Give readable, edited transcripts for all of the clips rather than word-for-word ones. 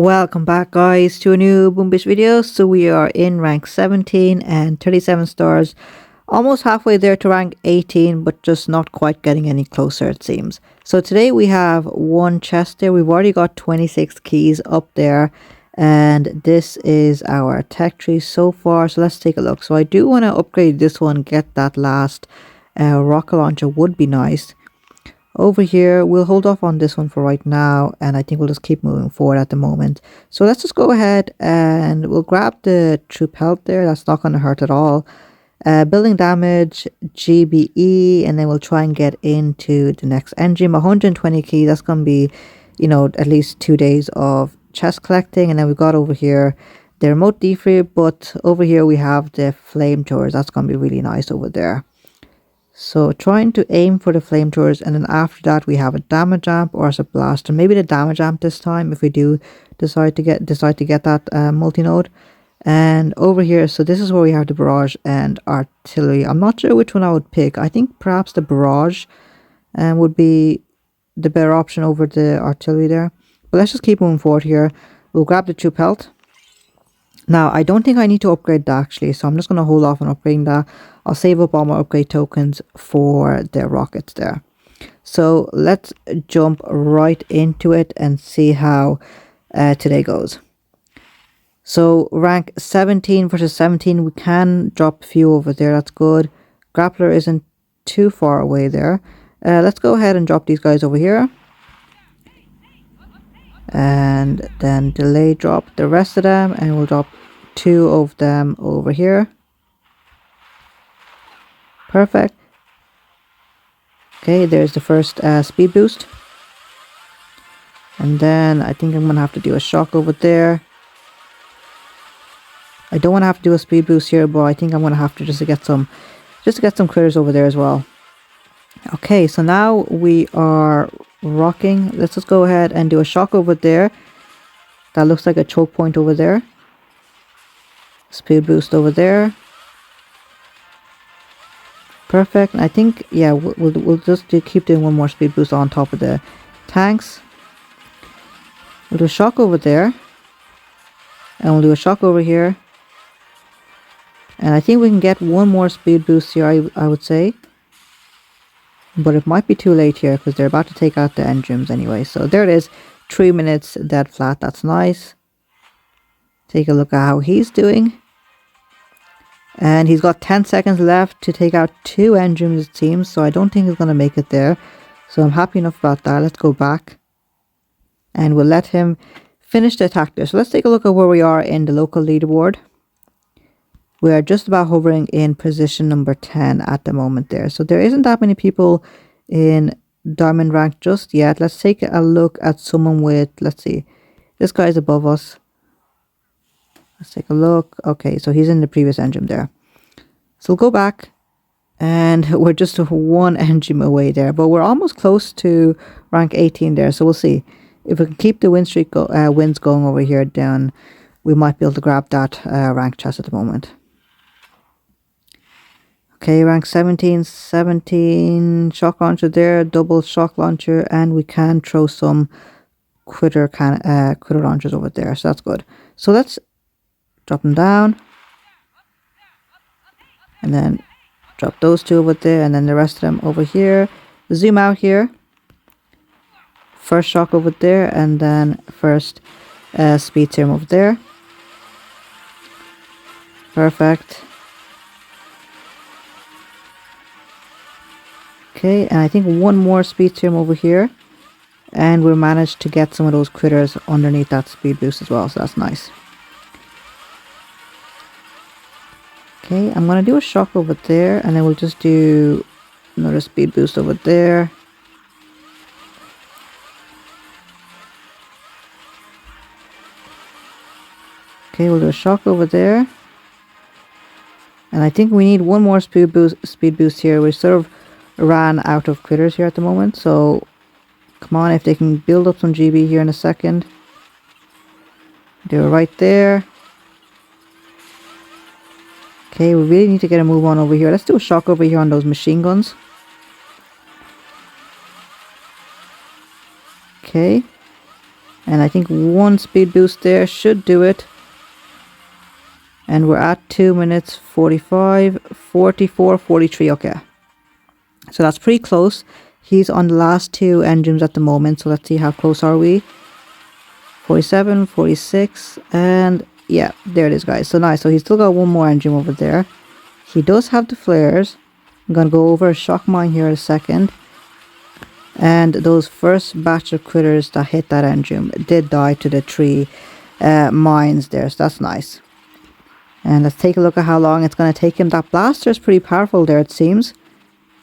Welcome back guys to a new Boombish video. So we are in rank 17 and 37 stars. Almost halfway there to rank 18, but just not quite getting any closer it seems. So today we have one chest there. We've already got 26 keys up there. And this is our tech tree so far. So let's take a look. So I do want to upgrade this one, get that last rocket launcher would be nice. Over here, we'll hold off on this one for right now, and I think we'll just keep moving forward at the moment. So let's just go ahead and we'll grab the troop health there. That's not going to hurt at all. Building damage, GBE, and then we'll try and get into the next engine. 120 keys, that's going to be, at least 2 days of chest collecting. And then we've got over here the remote defree, but over here we have the flamethrowers. That's going to be really nice over there. So trying to aim for the flamethrowers, and then after that we have a damage amp or a blaster. Maybe the damage amp this time if we do decide to get that multi-node. And over here, so this is where we have the barrage and artillery. I'm not sure which one I would pick. I think perhaps the barrage would be the better option over the artillery there. But let's just keep moving forward here. We'll grab the troop health. Now, I don't think I need to upgrade that actually, so I'm just going to hold off on upgrading that. I'll save up all my upgrade tokens for the rockets there. So let's jump right into it and see how today goes. So rank 17 versus 17, we can drop a few over there, that's good. Grappler isn't too far away there. Let's go ahead and drop these guys over here. And then delay drop the rest of them, and we'll drop 2 of them over here. Perfect. Okay, there's the first speed boost. And then I think I'm going to have to do a shock over there. I don't want to have to do a speed boost here, but I think I'm going to have to just to get some critters over there as well. Okay, so now we are rocking. Let's just go ahead and do a shock over there. That looks like a choke point over there. Speed boost over there. Perfect. I think, yeah, we'll just keep doing one more speed boost on top of the tanks. We'll do a shock over there. And we'll do a shock over here. And I think we can get one more speed boost here, I would say. But it might be too late here because they're about to take out the engines anyway. So there it is. 3 minutes dead flat. That's nice. Take a look at how he's doing. And he's got 10 seconds left to take out 2 engines it seems. So I don't think he's going to make it there. So I'm happy enough about that. Let's go back. And we'll let him finish the attack there. So let's take a look at where we are in the local leaderboard. We are just about hovering in position number 10 at the moment there. So there isn't that many people in diamond rank just yet. Let's take a look at someone with, let's see, this guy is above us. Let's take a look. Okay, so he's in the previous engine there. So we'll go back, and we're just 1 engine away there, but we're almost close to rank 18 there. So we'll see if we can keep the win streak wins going over here. Then we might be able to grab that rank chest at the moment. Okay, rank 17, shock launcher there, double shock launcher, and we can throw some critter launchers over there, so that's good. So let's drop them down, and then drop those 2 over there, and then the rest of them over here. Zoom out here. First shock over there, and then first speed serum over there. Perfect. Okay, and I think one more speed serum over here, and we managed to get some of those critters underneath that speed boost as well, so that's nice. Okay, I'm going to do a shock over there, and then we'll just do another speed boost over there. Okay, we'll do a shock over there. And I think we need one more speed boost here. We sort of ran out of critters here at the moment, so come on, if they can build up some GB here in a second. Do it right there. Okay, we really need to get a move on over here. Let's do a shock over here on those machine guns. Okay, And I think one speed boost there should do it. And we're at 2 minutes 45, 44, 43. Okay. So that's pretty close. He's on the last 2 engines at the moment. So let's see how close are we. 47, 46. And yeah, there it is, guys. So nice. So he's still got one more engine over there. He does have the flares. I'm going to go over a shock mine here in a second. And those first batch of critters that hit that engine did die to the 3 mines there. So that's nice. And let's take a look at how long it's going to take him. That blaster is pretty powerful there, it seems.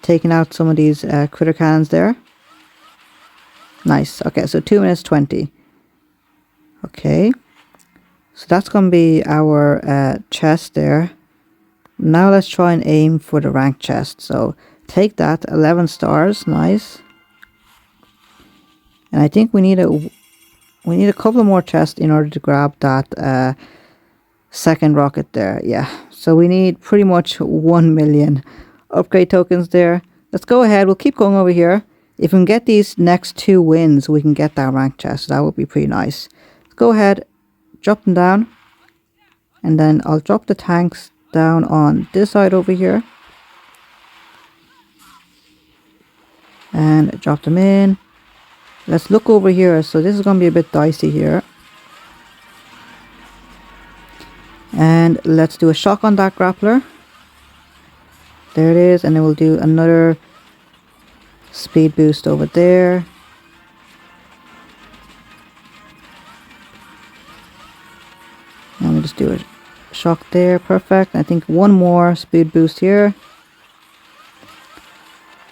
Taking out some of these critter cannons there. Nice. Okay, so 2 minutes 20. Okay. So that's going to be our chest there. Now let's try and aim for the rank chest. So take that, 11 stars. Nice. And I think we need a couple more chests in order to grab that second rocket there. Yeah. So we need pretty much 1 million upgrade tokens there. Let's go ahead. We'll keep going over here. If we can get these next 2 wins, we can get that rank chest. That would be pretty nice. Let's go ahead, drop them down. And then I'll drop the tanks down on this side over here. And drop them in. Let's look over here. So this is going to be a bit dicey here. And let's do a shock on that grappler. There it is. And then we'll do another speed boost over there. And we'll just do a shock there. Perfect. I think one more speed boost here.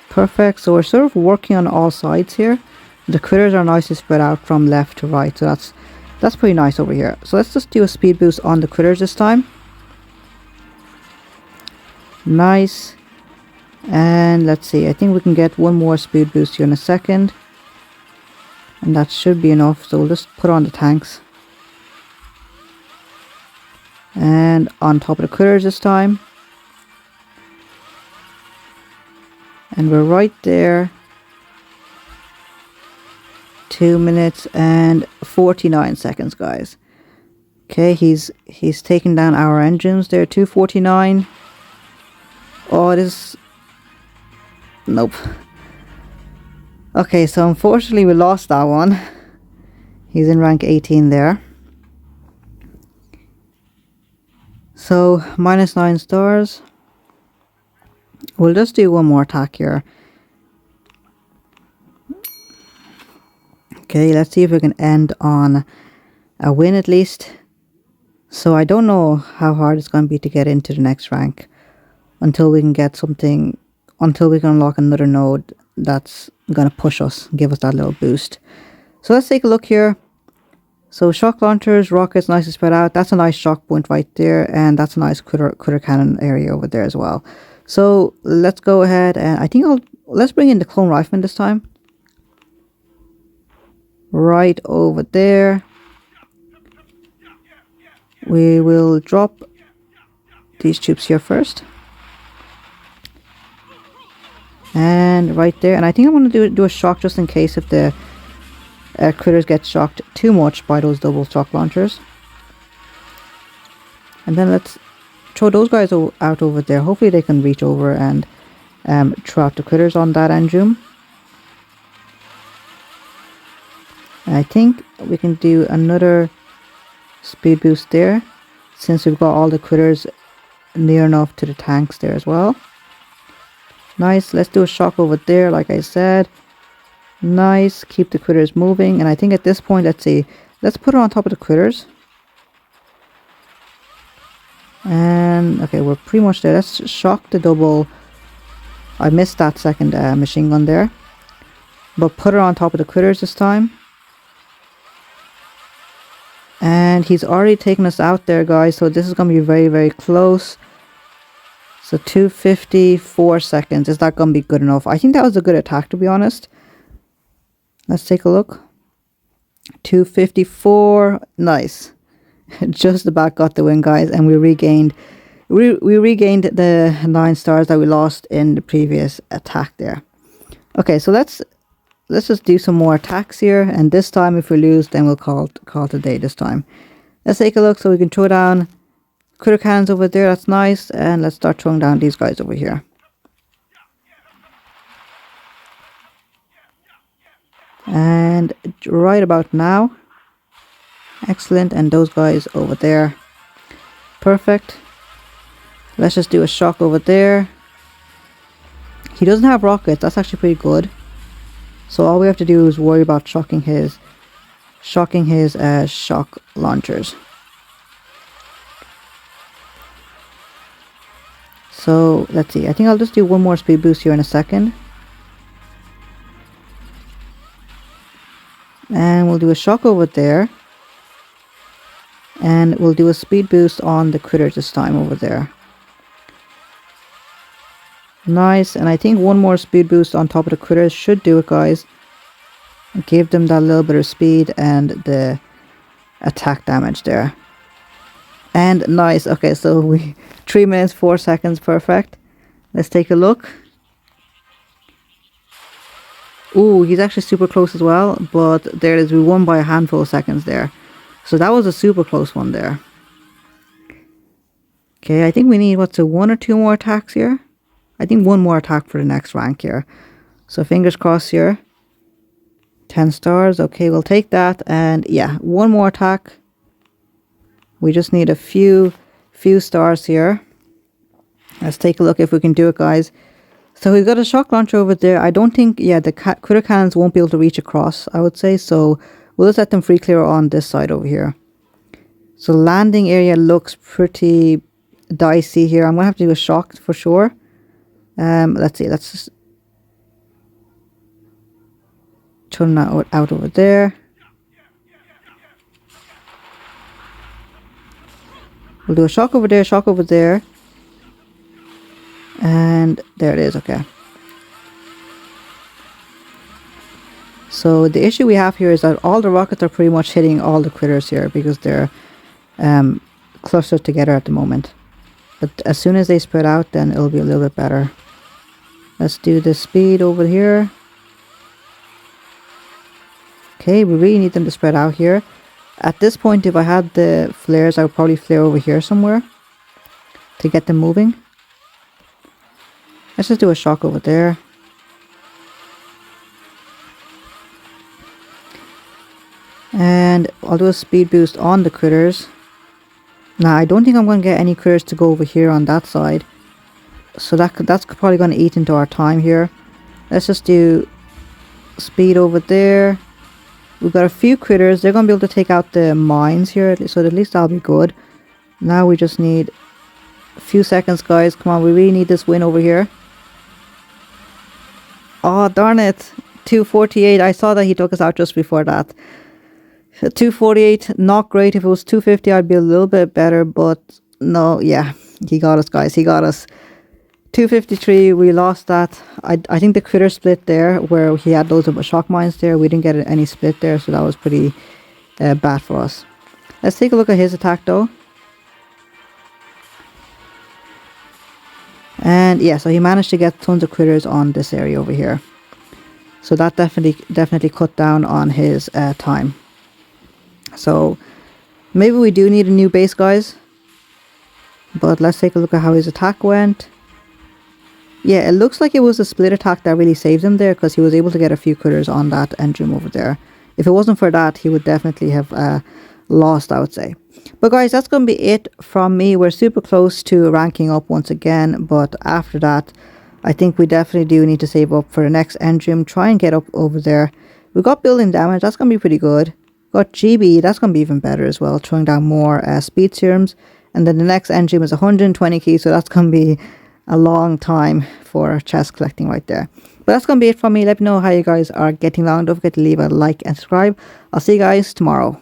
Perfect. So we're sort of working on all sides here. The critters are nicely spread out from left to right. So that's pretty nice over here. So let's just do a speed boost on the critters this time. Nice. And let's see. I think we can get one more speed boost here in a second. And that should be enough. So we'll just put on the tanks. And on top of the critters this time. And we're right there. 2 minutes and 49 seconds, guys. Okay, he's taking down our engines there. 249. Oh, this. Nope. Okay, so unfortunately we lost that one. He's in rank 18 there. So minus 9 stars. We'll just do one more attack here. Okay, let's see if we can end on a win at least. So I don't know how hard it's going to be to get into the next rank until we can get something, until we can unlock another node that's going to push us, give us that little boost. So let's take a look here. So shock launchers, rockets, nicely spread out. That's a nice shock point right there, and that's a nice critter cannon area over there as well. So let's go ahead and I think let's bring in the clone rifleman this time. Right over there. We will drop these troops here first. And right there. And I think I'm going to do a shock just in case if the critters get shocked too much by those double shock launchers. And then let's throw those guys out over there. Hopefully they can reach over and throw out the critters on that engine. I think we can do another speed boost there, since we've got all the critters near enough to the tanks there as well. Nice. Let's do a shock over there, like I said. Nice. Keep the critters moving. And I think at this point, let's see. Let's put it on top of the critters. And okay, we're pretty much there. Let's shock the double. I missed that second machine gun there. But put it on top of the critters this time. And he's already taken us out there, guys. So this is going to be very, very close. So 254 seconds. Is that going to be good enough? I think that was a good attack, to be honest. Let's take a look. 254. Nice. Just about got the win, guys. And we regained the 9 stars that we lost in the previous attack there. Okay, so let's let's just do some more attacks here. And this time, if we lose, then we'll call it a day this time. Let's take a look. So we can throw down critter cannons over there. That's nice. And let's start throwing down these guys over here. And right about now. Excellent. And those guys over there. Perfect. Let's just do a shock over there. He doesn't have rockets. That's actually pretty good. So all we have to do is worry about shocking his shock launchers. So let's see. I think I'll just do one more speed boost here in a second. And we'll do a shock over there. And we'll do a speed boost on the critters this time over there. Nice. And I think one more speed boost on top of the critters should do it, guys. Give them that little bit of speed and the attack damage there. And nice. Okay, so we 3 minutes 4 seconds. Perfect. Let's take a look. Ooh, he's actually super close as well. But there it is. We won by a handful of seconds there. So that was a super close one there. Okay, I think we need, what's it, 1 or 2 more attacks here? I think 1 more attack for the next rank here. So fingers crossed here. 10 stars. Okay, we'll take that. And yeah, 1 more attack. We just need a few stars here. Let's take a look if we can do it, guys. So we've got a shock launcher over there. I don't think, yeah, the critter cannons won't be able to reach across, I would say. So we'll just let them free clear on this side over here. So landing area looks pretty dicey here. I'm going to have to do a shock for sure. Let's see. Let's just turn that out over there. We'll do a shock over there, shock over there. And there it is. Okay. So the issue we have here is that all the rockets are pretty much hitting all the critters here because they're clustered together at the moment. But as soon as they spread out, then it'll be a little bit better. Let's do the speed over here. Okay, we really need them to spread out here. At this point, if I had the flares, I would probably flare over here somewhere to get them moving. Let's just do a shock over there. And I'll do a speed boost on the critters. Now, I don't think I'm going to get any critters to go over here on that side. So that's probably going to eat into our time here. Let's just do speed over there. We've got a few critters. They're going to be able to take out the mines here. So at least that'll be good. Now we just need a few seconds, guys. Come on, we really need this win over here. Oh, darn it. 248. I saw that he took us out just before that. 248, not great. If it was 250, I'd be a little bit better. But no, yeah. He got us, guys. He got us. 253, we lost that. I think the critter split there where he had loads of shock mines there. We didn't get any split there, so that was pretty bad for us. Let's take a look at his attack though. And yeah, so he managed to get tons of critters on this area over here. So that definitely cut down on his time. So maybe we do need a new base, guys. But let's take a look at how his attack went. Yeah, it looks like it was a split attack that really saved him there because he was able to get a few critters on that engine over there. If it wasn't for that, he would definitely have lost, I would say. But guys, that's going to be it from me. We're super close to ranking up once again, but after that, I think we definitely do need to save up for the next engine. Try and get up over there. We got building damage. That's going to be pretty good. Got GB. That's going to be even better as well. Throwing down more speed serums. And then the next engine is 120 keys, so that's going to be a long time for chest collecting right there. But that's going to be it from me. Let me know how you guys are getting along. Don't forget to leave a like and subscribe. I'll see you guys tomorrow.